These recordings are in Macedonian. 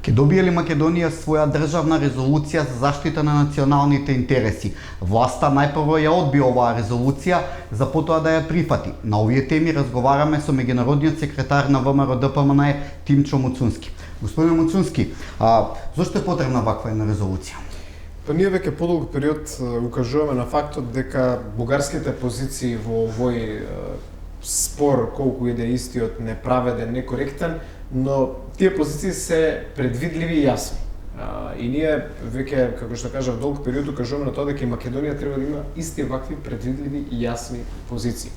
Ке добие ли Македонија своја државна резолуција за заштита на националните интереси? Власта најпрво ја одби оваа резолуција, за потоа да ја прифати. На овие теми разговараме со меѓународниот секретар на ВМРО ДПМН Тимчо Муцунски. Господин Муцунски, зошто е потребна ваква една резолуција? Па ние веќе подолг период укажуваме на фактот дека бугарските позиции во овој спор, колку и да е истиот неправеден, некоректен, но тие позиции се предвидливи и јасни. И ние веќе, како што кажав, долг период укажуваме на тоа дека и Македонија треба да има исти вакви предвидливи и јасни позиции.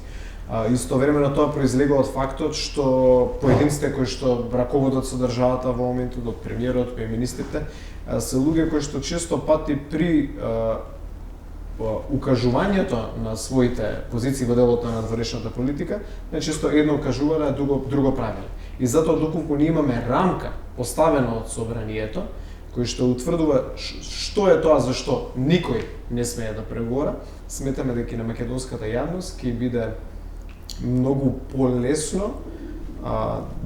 Истовремено тоа произлегува од фактот што поединците кои што раководат со државата во моментот, од премиерот, министрите, се луѓе кои што често пати при укажувањето на своите позиции во делот на надворешната политика, најчесто едно укажувале, а друго правиле. И затоа доколку ние имаме рамка поставена од собранието, кој што утврдува што е тоа за што никој не смее да преговора, сметаме дека и на македонската јавност ќе биде многу полесно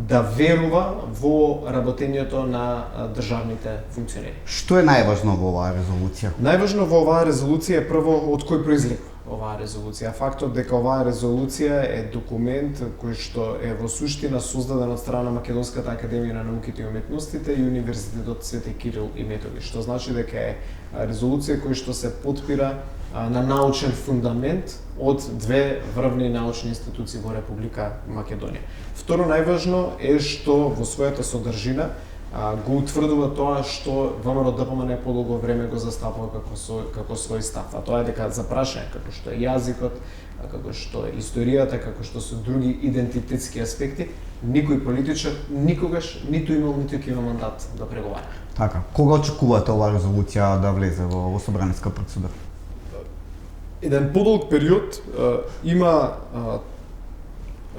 да верува во работењето на државните функционери. Што е најважно во оваа резолуција? Најважно во оваа резолуција е прво од кој произлегува оваа резолуција. Фактот дека оваа резолуција е документ кој што е во суштина создаден од страна на Македонската академија на науките и уметностите и Универзитетот Свети Кирил и Методи, што значи дека е резолуција која што се потпира на научен фундамент од две врвни научни институции во Република Македонија. Второ најважно е што во својата содржина го утврдува тоа што ВМРО ДПМН подолго време го застапува како свој став, а тоа е дека за прашање како што е јазикот, како што е историјата, како што се други идентитетски аспекти, никој политичар никогаш ниту имал ниту ќе има мандат да преговара. Така, кога очекувате оваа резолуција да влезе во собраниска процедура? Еден подолг период има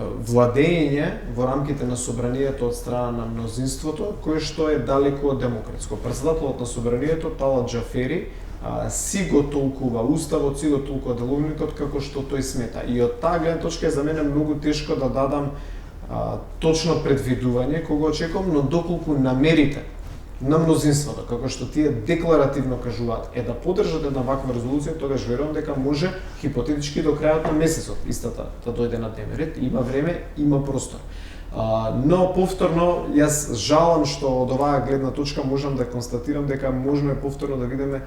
владење во рамките на собранието од страна на мнозинството, кое што е далеку од демократско. Председателот на собранието, Талат Џафери, си го толкува уставот, си го толкува деловникот како што тој смета. И од таа гледна точка е за мене многу тешко да дадам точно предвидување кога очекувам, но доколку намерите на мнозинството, како што тие декларативно кажуваат, е да поддржат една ваква резолуција, тогаш верувам дека може хипотетички до крајот на месецот истата да дојде на дневен ред. Има време, има простор. Но повторно, јас жалам што од оваа гледна точка можам да констатирам дека можно е повторно да видиме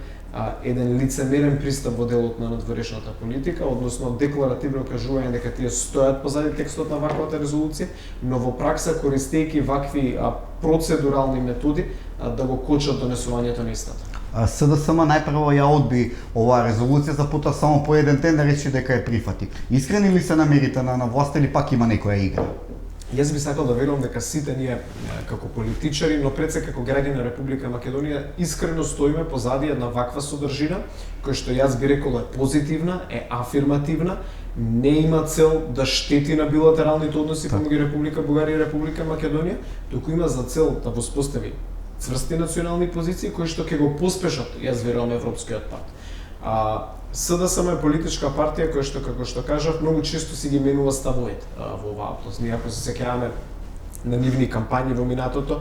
еден лицемерен пристап во делот на надворешната политика, односно декларативно кажување дека тие стојат позади текстот на ваквата резолуција, но во пракса користејќи вакви процедурални методи да го кочат донесувањето на истата. СДСМ најпрво ја одби оваа резолуција, за потоа само по еден ден да рече дека ја прифати. Искрени ли се намерите на власта или пак има некоја игра? Јас би сакал да верувам дека сите ние како политичари, но пред се како граѓани на Република Македонија искрено стоиме позади една ваква содржина, која што јас би рекол е позитивна, е афирмативна, не има цел да штети на билатералните односи помеѓу Република Бугарија и Република Македонија, туку има за цел да воспостави цврсти национални позиции кои што ќе го поспешат, јас верувам, европскиот пат. СДСМ е политичка партија која што, како што кажав, многу често си ги менува ставовите во оваа област. Ние ако се сеќаваме на нивни кампањи во минатото,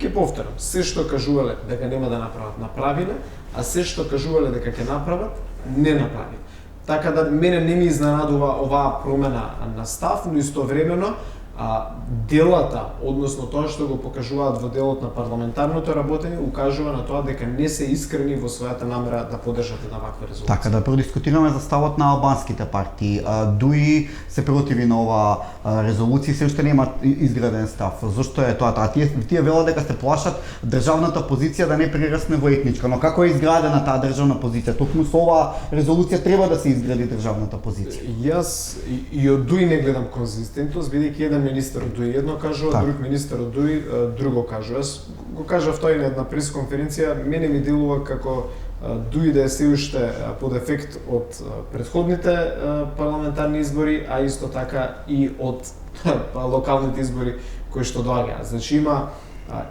ќе повторам, се што кажувале дека нема да направат, направиле, а се што кажувале дека ќе направат, не направиле. Така да мене не ми изненадува оваа промена на став, но истовремено делата, односно тоа што го покажуваат во делот на парламентарното работење, укажува на тоа дека не се искрени во својата намера да поддржат една ваква резолуција. Така, да продискутираме за ставот на албанските партии. ДУИ се противи на оваа резолуција, се уште нема изграден став. Зошто е тоа? Тие велат дека се плашат државната позиција да не прерасне во етничка, но како е изградена таа државна позиција? Токму со оваа резолуција треба да се изгради државната позиција. Јас и од ДУИ не гледам конзистентност, бидејќи еден министер од ДУИ едно кажува, друг министер од ДУИ друго кажува. Јас го кажав тоа и на една пресконференција, мене ми делува како ДУИ да е се уште под ефект од претходните парламентарни избори, а исто така и од локалните избори кои што доаѓаат. Значи има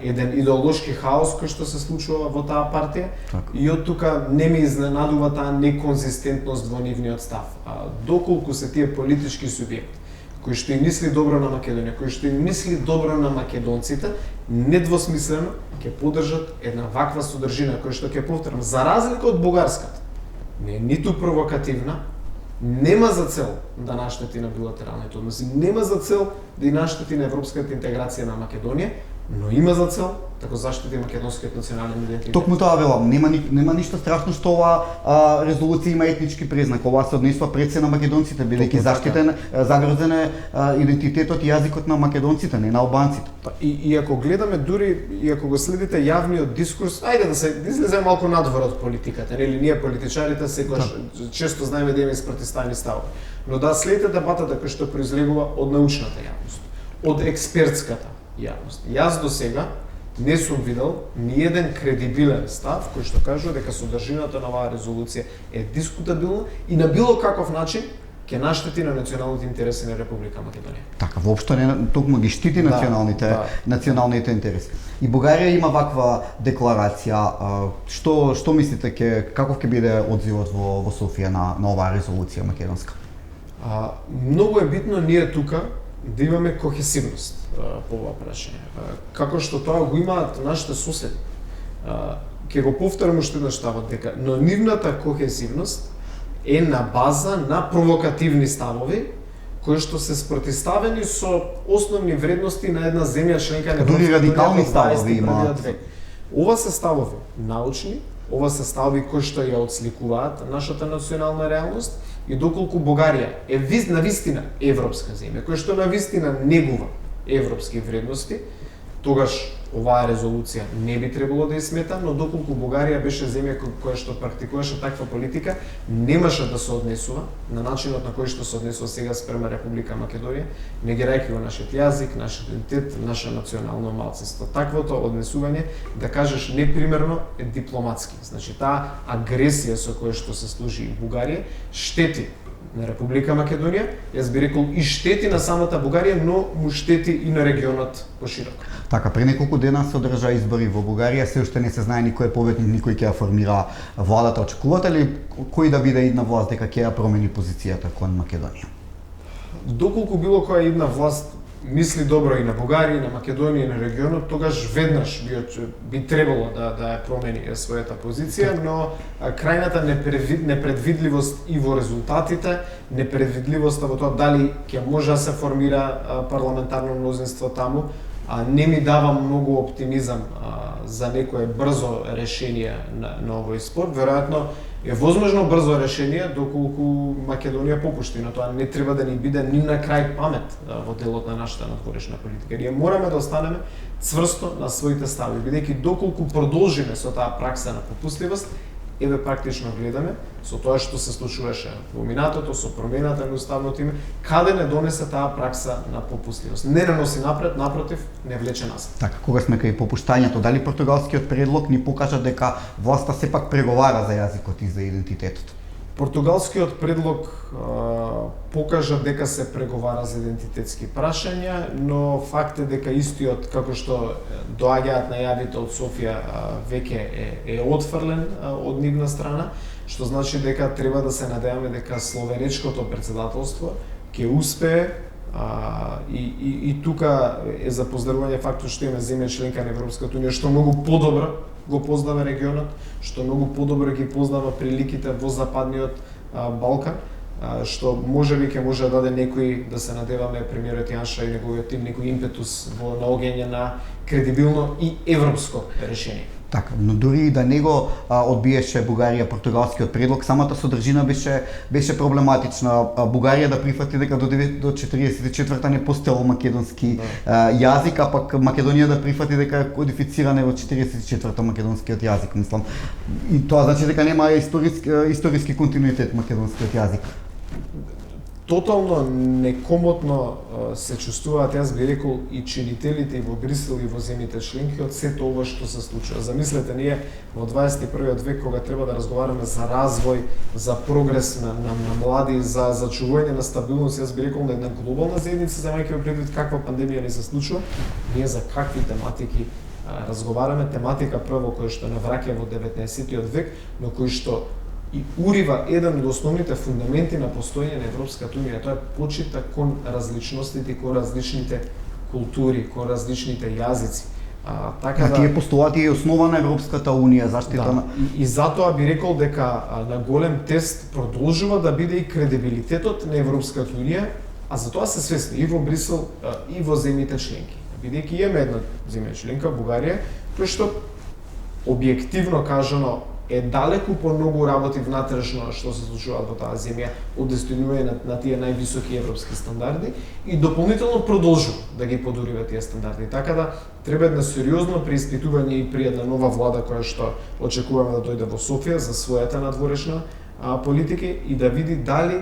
еден идеолошки хаос кој што се случува во таа партија и од тука не ме изненадува таа неконзистентност во нивниот став. Доколку се тие политички субјекти кој што и мисли добро на Македонија, кој што и мисли добро на македонците, недвосмислено ќе поддржат една ваква содржина која што ќе повторам, за разлика од бугарската, не е ниту провокативна, нема за цел да наштети на билатералните односи, нема за цел да и наштети на европската интеграција на Македонија, но има за цел да го заштити македонскиот национален идентитет. Токму тоа велам, нема ништо страшно што оваа резолуција има етнички признак. Ова се однесува пред се на македонците, бидејќи заштитен, загрозен е идентитетот и јазикот на македонците, не на албанците. И ако гледаме дури и ако го следите јавниот дискурс, ајде да се излеземе малку надвор од политиката, нели ние политичарите секогаш често знаеме да имаме спротивставени ставови. Но да следите дебатата која што произлегува од научната јавност, од експертската јавност. Јас до сега не сум видел ни еден кредибилен став кој што кажува дека содржината на оваа резолуција е дискутабилна и на било каков начин ќе наштети на националните интереси на Република Македонија. Така, воопшто не, токму ги штити националните интереси. И Бугарија има ваква декларација. Што мислите каков ќе биде одзивот во Софија на оваа резолуција македонска? Многу е битно ние тука да имаме кохесивност по ова прашање. Како што тоа го имаат нашите соседи. Ќе го повторам уште еднаш ставот дека но нивната кохесивност е на база на провокативни ставови кои што се спротивставени со основни вредности на една земја членка на Дури радикални ставови имаат. Ова се ставови научни, ова се ставови кои што ја отсликуваат нашата национална реалност и доколку Бугарија е на вистина европска земја, која што на вистина негува европски вредности, тогаш оваа резолуција не би требало да ја смета, но доколку Бугарија беше земја која што практикуваше таква политика, немаше да се однесува на начинот на кој што се однесува сега спрема Република Македонија, негирајќи го нашиот јазик, нашиот идентитет, наше национално малцинство. Таквото однесување, да кажеш непримерно, е дипломатски. Значи таа агресија со која што се служи Бугарија штети на Република Македонија, јас би рекол и штети на самата Бугарија, но му штети и на регионот пошироко. Така, пред неколку дена се одржа избори во Бугарија, се уште не се знае никој е победник, никој ќе ја формира владата. Очекувате ли кој да биде идна власт дека ќе ја промени позицијата кон Македонија? Доколку било која идна власт мисли добро и на Бугарија, и на Македонија, и на регионот, тогаш веднаш би требало да ја промени својата позиција, но крајната непредвидливост и во резултатите, непредвидливоста во тоа дали ќе може да се формира парламентарно мнозинство таму, не ми дава многу оптимизам за некое брзо решение на овој спор. Веројатно е возможно брзо решение доколку Македонија попушти, но тоа не треба да ни биде ни на крај памет во делот на нашата надворешна политика. Ние мораме да останеме цврсто на своите стави, бидејќи доколку продолжиме со таа пракса на попустливост, еве практично гледаме со тоа што се случуваше во минатото, со промената на уставното име, каде не донесе таа пракса на попустливост. Не наноси напред, напротив, не влече назад. Така, кога сме кај попуштањето, дали португалскиот предлог ни покажа дека власта сепак преговара за јазикот и за идентитетот? Португалскиот предлог покажа дека се преговара за идентитетски прашања, но факт е дека истиот, како што доаѓаат најавите од Софија, веќе е отфрлен од нивна страна, што значи дека треба да се надеваме дека словенечкото претседателство ќе успее и тука е за поздравување фактот што има земја членка на Европската унија што многу подобро го познава регионот, што многу подобро ги познава приликите во западниот Балкан, што можеби ќе може да даде некој, да се надеваме, премиерот Јанша и неговиот тим, некој импетус во наоѓање на кредибилно и европско решение. Така, но дури и да не го одбиеше Бугарија португалскиот предлог, самата содржина беше проблематична. Бугарија да прифати дека до 44-та не постоел македонски јазик, а пак Македонија да прифати дека е кодифициране во 44-та македонскиот јазик, мислам. И тоа значи дека нема историски континуитет македонскиот јазик. Тотално некомотно се чувствуваат, јас би рекол, и чинителите и во Брисел и во земјите членки од сето ова што се случува. Замислете, ние во 21 век, кога треба да разговараме за развој, за прогрес на млади, за чување на стабилност, јас би рекол на една глобална заедница, земајќи предвид каква пандемија ни се случува, ние за какви тематики разговараме, тематика прво која што навраќа во 19 век, но кој што и урива еден од основните фундаменти на постоење на Европската унија, тоа е почита кон различностите, кон различните култури, кон различните јазици. Така тие постулати е основа на Европската унија, заштита на... И затоа би рекол дека на голем тест продолжува да биде и кредибилитетот на Европската унија, а за тоа се свесни и во Брисел, и во земјите членки. Бидејќи имаме една земја членка, Бугарија, која што објективно кажано е далеку помногу работи внатрешно што се случуваат во таа земја од достигнување на тие највисоки европски стандарди и дополнително продолжува да ги подурива тие стандарди. Така да треба едно сериозно преиспитување и при една нова влада која што очекуваме да дојде во Софија за својата надворешна политика и да види дали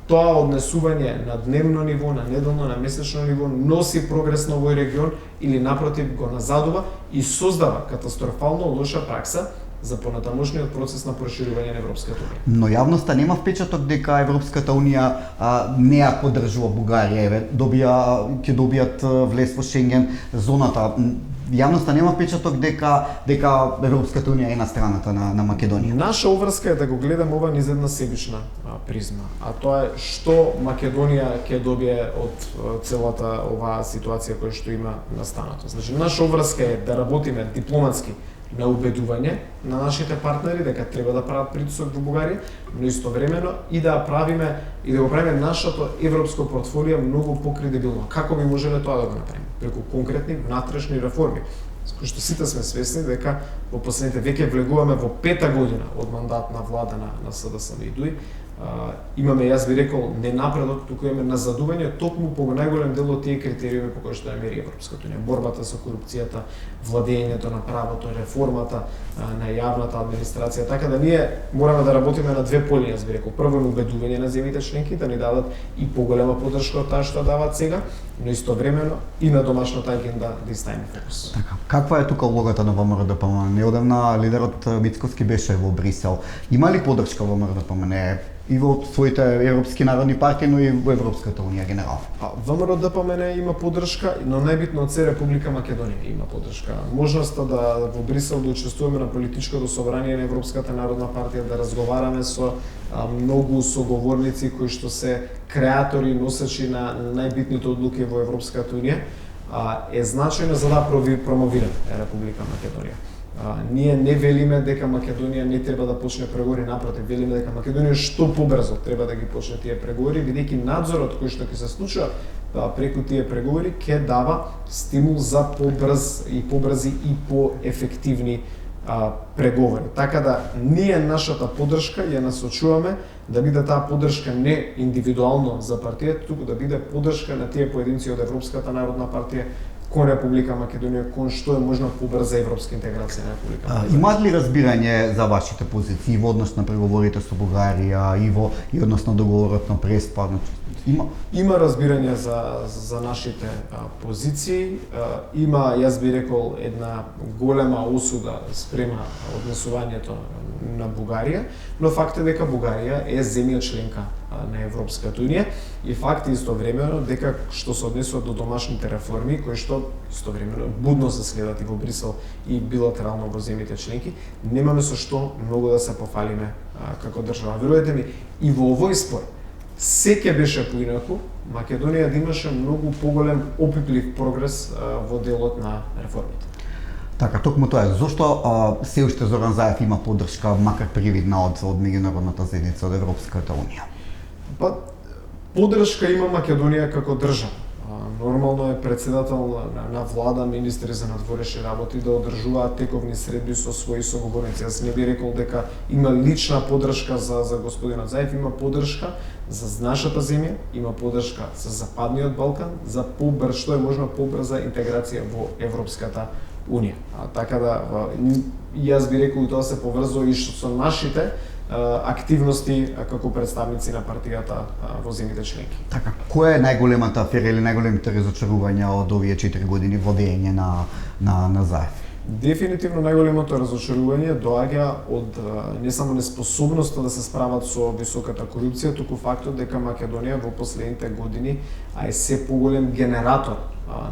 тоа однесување на дневно ниво, на неделно, на месечно ниво носи прогрес на овој регион или напротив го назадува и создава катастрофално лоша пракса за понатамошниот процес на проширување на Европската унија. Но јавноста нема впечаток дека Европската унија не ја поддржува Бугарија, ќе добијат влез во Шенген зоната. Јавноста нема впечаток дека Европската унија е на страната на Македонија. Наша обврска е да го гледаме ова низ една себична призма, а тоа е што Македонија ќе добие од целата оваа ситуација која што има настанато. Значи, наша обврска е да работиме дипломатски на убедување на нашите партнери дека треба да прават притисок во Бугарија, но истовремено и да го правиме нашето европско портфолио многу покредибилно. Како би можеле тоа да го направиме? Преку конкретни внатрешни реформи. Кои што сите сме свесни дека во последните веќе влегуваме во 5-та година од мандат на влада на СДСМ и ДУИ, имаме, јас би рекол, не напредок, туку имаме назадување токму по најголем дел од тие критериуми по кои што ја мери Европската унија. Борбата со корупцијата, владењето на правото, реформата на јавната администрација. Така да ние мораме да работиме на две поли, јас би рекол. Прво на убедување на земјите членки да ни дадат и поголема поддршка од таа што даваат сега, но истовремено и на домашната агенда да ставиме фокус. Така, каква е тука улогата на ВМРО-ДПМН? Неодамна лидерот Мицкоски беше во Брисел. Има ли поддршка во ВМРО-ДПМН и во своите европски народни партии, но и во Европската унија генерално? ВМРО-ДПМН има поддршка, но најбитно од се Република Македонија има поддршка. Можноста да во Брисел да учествуваме на политичкото собрание на Европската народна партија, да разговараме со многу соговорници кои што се креатори и носачи на најбитните одлуки во Европската унија, е значајно за да промовираме Република Македонија. Ние не велиме дека Македонија не треба да почне преговори, напротив, велиме дека Македонија што побрзо треба да ги почне тие преговори, бидејќи надзорот кој што ќе се случува преку тие преговори ќе дава стимул за побрзи и поефективни преговори. Така да ние нашата поддршка ја насочуваме да биде таа поддршка не индивидуално за партијата, туку да биде поддршка на тие поединци од Европската народна партија кон Република Македонија, кон што е можна побрза европска интеграција на Република Македонија. Имаат ли разбирање за вашите позиции во однос на преговорите со Бугарија и однос на договорот на Преспа? Има разбирање за нашите позиции, има, јас би рекол, една голема осуда спрема однесувањето на Бугарија, но факт е дека Бугарија е земја членка на Европската унија и факт е истовремено дека што се однесува до домашните реформи, кои што истовремено будно се следат и во Брисел и билатерално во земјите членки, немаме со што многу да се пофалиме како држава. Верувате ми, и во овој спор се ќе беше поинаку, Македонија да имаше многу поголем опиплив прогрес во делот на реформите. Така, токму тоа е. Зошто се уште Зоран Заев има поддршка, макар привидна од меѓународната заедница, од Европската унија? Поддршка има Македонија како држава. Нормално е председател на влада, министри за надворешни работи да одржуваат тековни средби со своји соговорници. Јас не би рекол дека има лична поддршка за господинот Заев, има поддршка за нашата земја, има поддршка за Западниот Балкан, за што е можно побрза интеграција во Европската унија. Така да јас би рекол тоа се поврзува и со нашите активности како представници на партијата во земјите членки. Така, која е најголемата афера или најголемите разочарувања од овие 4 години водење на Заев? Дефинитивно најголемото разочарување доаѓа од не само неспособноста да се справат со високата корупција, туку фактот дека Македонија во последните години е се поголем генератор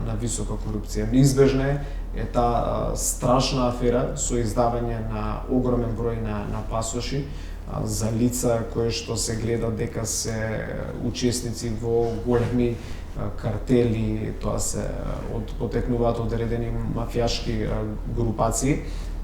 на висока корупција. Неизбежна е таа страшна афера со издавање на огромен број на пасоши за лица кои што се гледа дека се учесници во големи картели, тоа се потекнуваат од одредени мафијашки групации,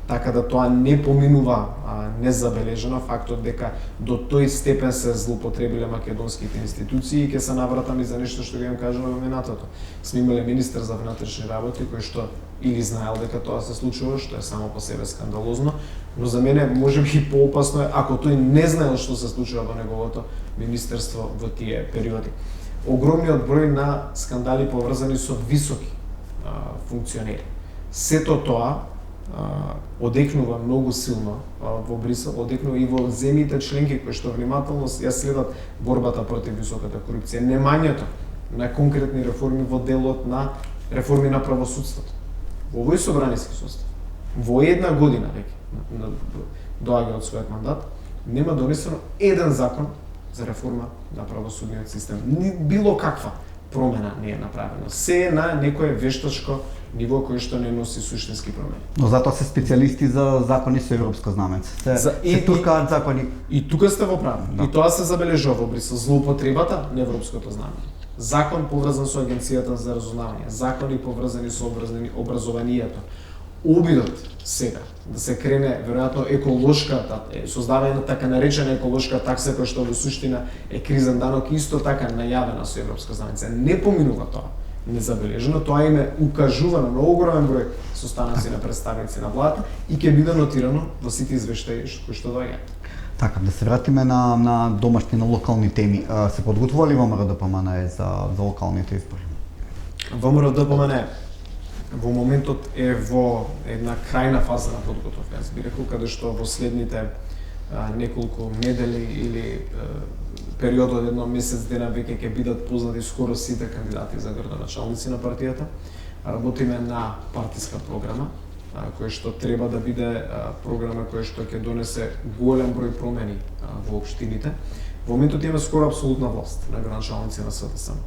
така да тоа не поминува незабележано. Фактот дека до тој степен се злоупотребиле македонските институции и ќе се навратам и за нешто што ви им кажувам во минатото. Сме имале министер за внатрешни работи кој што или знаел дека тоа се случува, што е само по себе скандалозно, но за мене можеби и поопасно е ако тој не знаел што се случува во неговото министерство во тие периоди. Огромниот број на скандали поврзани со високи функционери. Сето тоа одекнува многу силно во Брисел, одекнува и во земјите членки кои што внимателно ја следат борбата против високата корупција, немањето на конкретни реформи во делот на реформи на правосудството. Во овој собраниски состав, во една година веќе доаѓа од својот мандат, нема донесено еден закон за реформа на правосудниот систем. Било каква промена не е направена. Се е на некое вештачко ниво кој што не носи суштински промени. Но затоа се специјалисти за закони со европско знаменце. Се туркаат закони. И тука сте во право. Да. И тоа се забележува во Брисел, злоупотребата на европското знание. Закон поврзан со агенцијата за разузнавање, закони поврзани со образованието. Обидот сега да се крене веројатно еколошката, создавање на така наречена еколошка такса која што во суштина е кризен данок, исто така најавена со европска знаменце. Не поминува тоа незабележено, тоа им е укажувано на огромен број состаноци на представници на владата и ќе биде нотирано во сите извештаи кои што доаѓаат. Така, да се вратиме на домашни, на локални теми. Се подготвува ли ВМРО ДПМНЕ за локалните избори? ВМРО ДПМНЕ во моментот е во една крајна фаза на подготовка, јас би рекол, каде што во следните неколку недели или период од едно месец дена веќе ќе бидат познати скоро сите кандидати за градоначалници на партијата. Работиме на партиска програма, која што треба да биде програма која што ќе донесе голем број промени во општините. Во моментот има скоро апсолутна власт на градоначалници на СДСМ.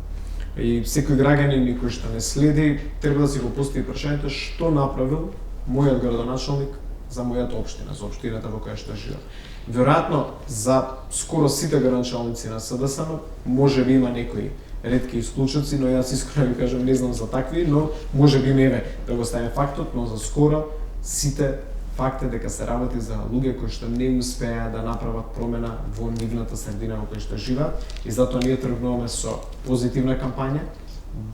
И секој граѓанин кој што не следи, треба да си го постави прашањето што направил мојот градоначалник за мојата општина, за општината во која што живеам. Веројатно за скоро сите градоначалници на СДСМ можеби има некои ретки исклучоци, но јас искрено ви кажам не знам за такви, но можеби еве да го ставиме фактот, но за скоро сите факт е дека се работи за луѓе кои што не успеа да направат промена во нивната средина во која што живеат и затоа ние тргнуваме со позитивна кампања,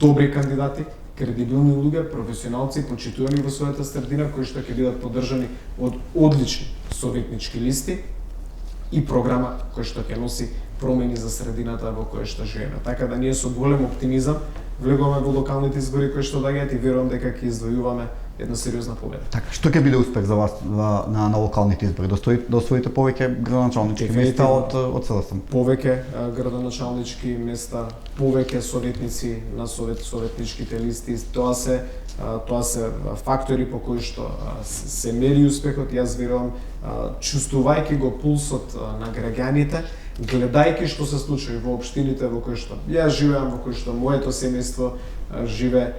добри кандидати, кредибилни луѓе, професионалци, почитувани во својата средина, кои што ќе бидат поддржани од одлични советнички листи и програма која што ќе носи промени за средината во која што живееме. Така да ние со голем оптимизам влегуваме во локалните избори кои што доаѓаат и верувам дека ќе извојуваме една сериозна победа. Така, што ќе биде успех за вас на локалните избори? Да освоите повеќе градоначалнички места од СДСМ? Повеќе градоначалнички места, повеќе советници на советничките листи. Тоа се фактори по кои што се мери успехот. Јас верувам, чувствувајќи го пулсот на граѓаните, гледајќи што се случува во општините во кои што јас живеам, во кои што моето семејство живее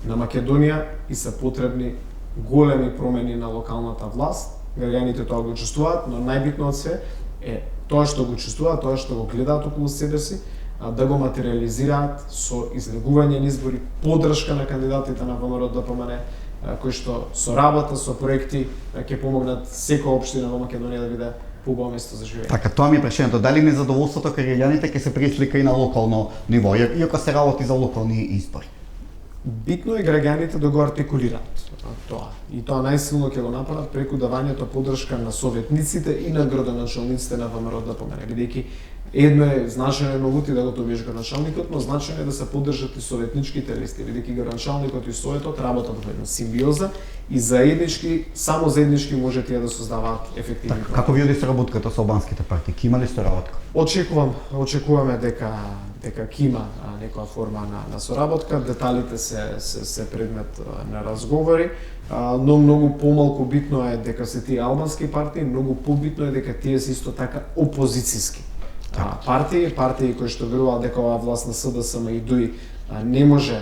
на Македонија и се потребни големи промени на локалната власт. Граѓаните тоа го чувствуваат, но најбитно од се е тоа што го чувствуваат, тоа што го гледаат околу себе си, да го материализираат со излегување на избори, поддршка на кандидатите на ВМРО ДПМНЕ, кои што со работа, со проекти ќе помогнат секоја општина во Македонија да биде поубаво место за живење. Така, тоа ми е прашањето, дали незадоволството кај граѓаните ќе се преслика и на локално ниво, иако се работи за локални избори? Битно е граѓаните да го артикулираат тоа. И тоа најсилно ќе го направат преку давањето поддршка на советниците и на градоначалниците на ВМРО ДПМНЕ, бидејќи едно е значајно новути да го добиеш градоначалникот, но значајно е да се поддржат и советничките листи, бидејќи градоначалникот и советот работат во една симбиоза и заеднички, само заеднички може тие да создаваат ефективни промени. Како ви оди соработката со албанските партии? Ки има ли соработка? Очекуваме дека ќе има некоја форма на соработка, деталите се предмет на разговори, но многу помалку битно е дека се тие албански партии, многу побитно е дека тие се исто така опозициски партии кои што веруваат дека оваа власт на СДСМ и ДОИ не може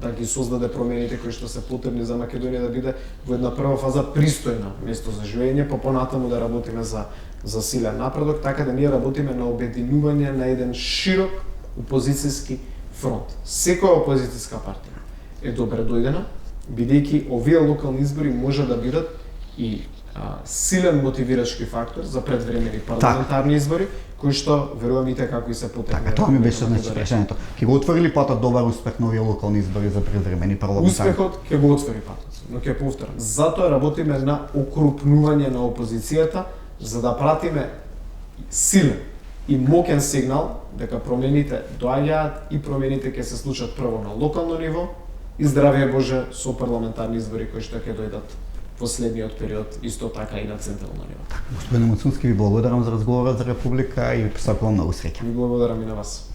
да ги создаде промените кои што се потребни за Македонија да биде во една прва фаза пристојно место за живење, па понатаму да работиме за силен напредок, така да ние работиме на обединување на еден широк опозицијски фронт. Секоја опозицијска партија е добре дојдена, бидејќи овие локални избори може да бидат и силен мотивирачки фактор за предвремени парламентарни избори, кои што верувам и како и се потекне. Така, тоа ми беше прашањето. Ќе го отвори ли патот добар успех на овие локални избори за предвремени парламентарни? Успехот ќе го отвори патот, но ќе повторам. Затоа работиме на окрупнување на опозицијата, за да пратиме силен и моќен сигнал дека промените доаѓаат и промените ќе се случат прво на локално ниво и здравје Боже со парламентарни избори кои што ќе дојдат во следниот период, исто така и на централно ниво. Господине Мацунски, ви благодарам за разговорот за Република и ви посакувам многу среќа. Ви благодарам и на вас.